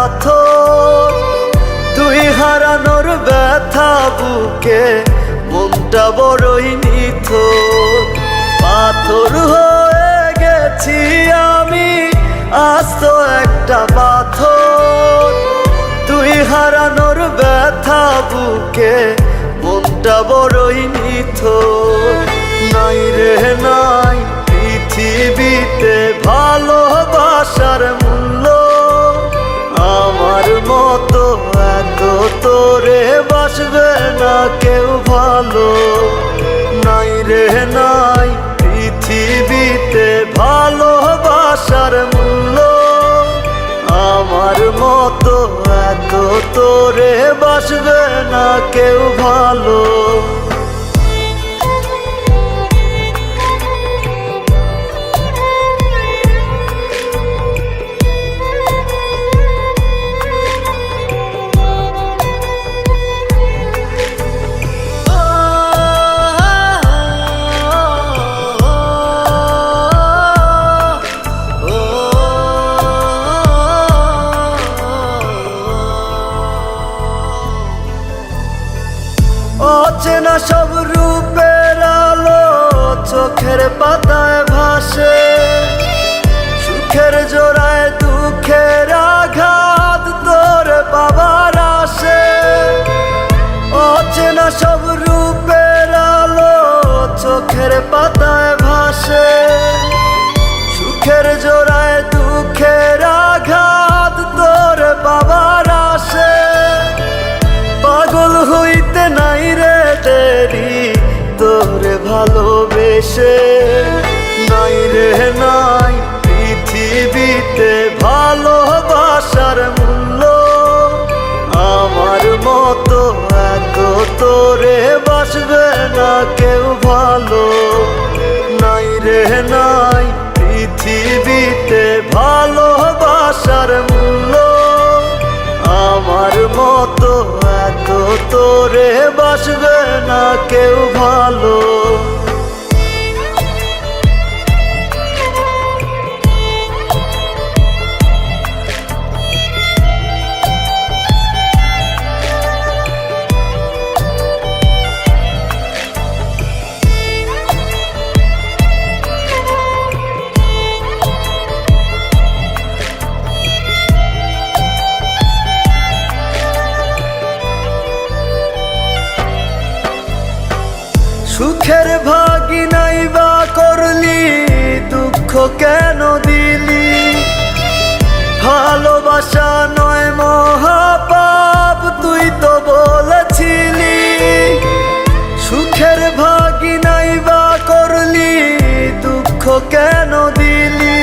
পাথর। তুই হারানোর ব্যথা বুকে মনটা বড়ই নিথর। পাথর হয়ে গেছি আমি আস্ত একটা পাথর। তুই হারানোর ব্যথা বুকে মনটা বড়ই নিথর। নাই রে নাই পৃথিবীতে ভালোবাসার মূল্য, আমার মতো এত তোরে বাসবে না কেউ ভালো। নাই রে নাই পৃথিবীতে ভালোবাসার মূল্য, আমার মতো এত তোরে বাসবে না কেউ ভালো। অচেনা সব রূপের আলো চোখের পাতায় ভাসে, সুখের জোড়ায় দুঃখের আঘাত তোর বাবার আসে। অচেনা সব রূপের আলো চোখের পাতায় ভাসে, সুখের জোড়ায় দুঃখের আঘাত তোর বাবার আসে। পাগল হইতে নাই রে দেরি তোরে ভালোবেসে, নাই রে নাই পৃথিবীতে ভালোবাসার মূল্য, আমার মতো এত তোরে বাসবে না কেউ ভালো। নাই রে নাই পৃথিবীতে ভালোবাসার মূল্য, আমার মতো এত তোরে বাসবে না কেউ ভালো। সুখের ভাগি নাই বা করলি, দুঃখ কেন দিলি? ভালোবাসা নয় মহাপাপ তুই তো বলেছিলি। সুখের ভাগি নাই বা করলি, দুঃখ কেন দিলি?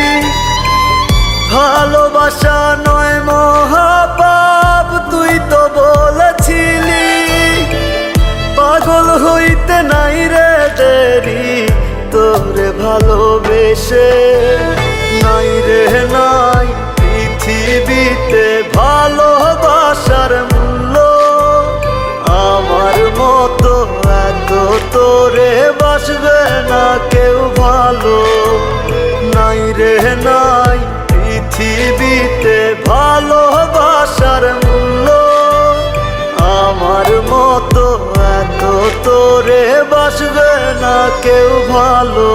ভালোবাসা নয় মহাপাপ তুই তো বলেছিলি। পাগল হইতে নাই রে দেরি তোরে ভালোবেসে, নাই রে নাই পৃথিবীতে ভালোবাসার মূল্য, আমার মতো এত তোরে বাসবে না কেউ ভালো। নাই রে নাই পৃথিবীতে ভালোবাসার মূল্য, আমার মতো এত তোরে বাসবে না কেউ ভালো।